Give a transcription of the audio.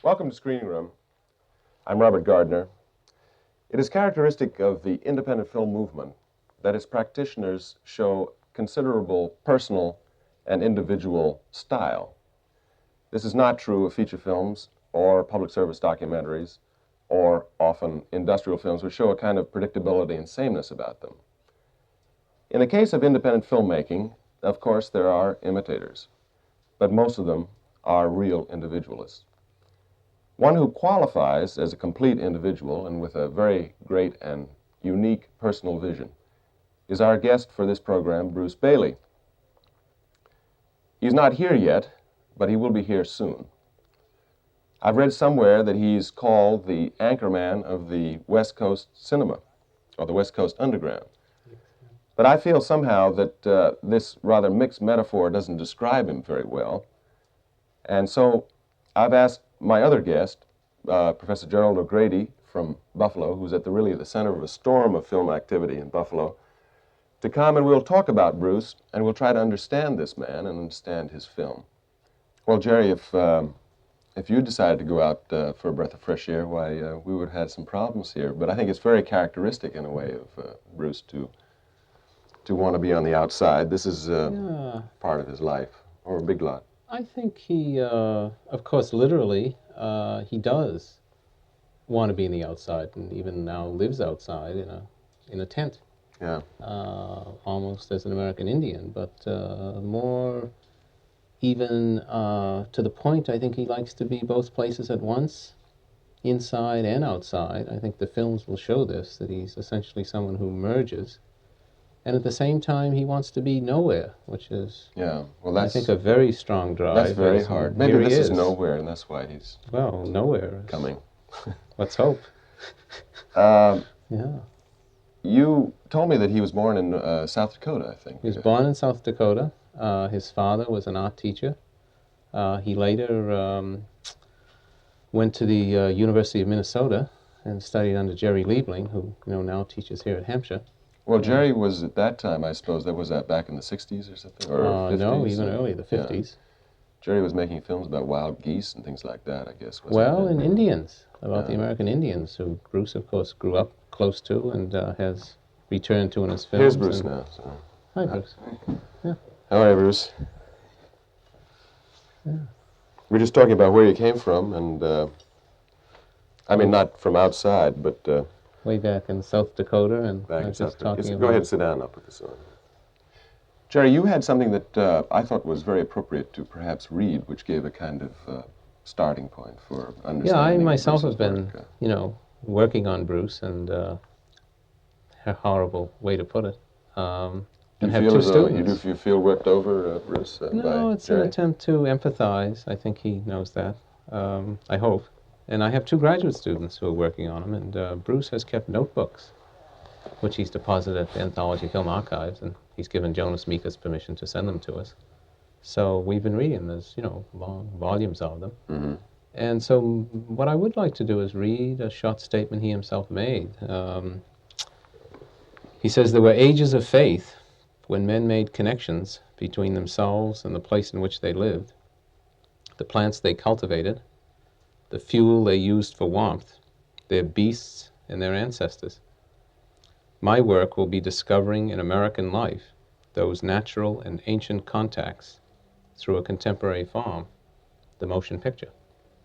Welcome to Screening Room. I'm Robert Gardner. It is characteristic of the independent film movement that its practitioners show considerable personal and individual style. This is not true of feature films or public service documentaries or often industrial films, which show a kind of predictability and sameness about them. In the case of independent filmmaking, of course, there are imitators, but most of them are real individualists. One who qualifies as a complete individual and with a very great and unique personal vision is our guest for this program, Bruce Baillie. He's not here yet, but he will be here soon. I've read somewhere that he's called the anchorman of the West Coast cinema, or the West Coast Underground. But I feel somehow that this rather mixed metaphor doesn't describe him very well. And so I've asked my other guest, Professor Gerald O'Grady from Buffalo, who's at really the center of a storm of film activity in Buffalo, to come and we'll talk about Bruce and we'll try to understand this man and understand his film. Well, Jerry, if you decided to go out for a breath of fresh air, why, we would have had some problems here. But I think it's very characteristic in a way of Bruce to want to be on the outside. This is part of his life, or a big lot. I think he, of course, literally, he does want to be in the outside, and even now lives outside in a tent. Yeah. Almost as an American Indian, but more even to the point I think he likes to be both places at once, inside and outside. I think the films will show this, that he's essentially someone who merges. And at the same time, he wants to be nowhere, which is, I think, a very strong drive. That's very hard. Maybe this is nowhere, and that's why he's nowhere coming. Let's hope. You told me that he was born in South Dakota, I think. He was born in South Dakota. His father was an art teacher. He later went to the University of Minnesota and studied under Jerry Liebling, who now teaches here at Hampshire. Well, Jerry was at that time, I suppose, that was that back in the 60s or something? Or 50s? No, even early, the 50s. Yeah. Jerry was making films about wild geese and things like that, I guess. Well, and Indians, about the American Indians, who Bruce, of course, grew up close to and has returned to in his films. Here's Bruce now. So. Hi, Bruce. Yeah. How are you, Bruce? Yeah. We're just talking about where you came from, and I mean, not from outside, but... way back in South Dakota, and back I was just talking about... Go ahead and sit down, I'll put this on. Jerry, you had something that I thought was very appropriate to perhaps read, which gave a kind of starting point for understanding. Yeah, I myself have been, working on Bruce, and a horrible way to put it. And have two students. You feel worked over, Bruce? No, it's Jerry? an attempt to empathize. I think he knows that. I hope. And I have two graduate students who are working on him, and Bruce has kept notebooks, which he's deposited at the Anthology Film Archives, and he's given Jonas Mekas permission to send them to us. So we've been reading. There's, long volumes of them. Mm-hmm. And so what I would like to do is read a short statement he himself made. He says, "There were ages of faith when men made connections between themselves and the place in which they lived, the plants they cultivated, the fuel they used for warmth, their beasts and their ancestors. My work will be discovering in American life those natural and ancient contacts through a contemporary form, the motion picture."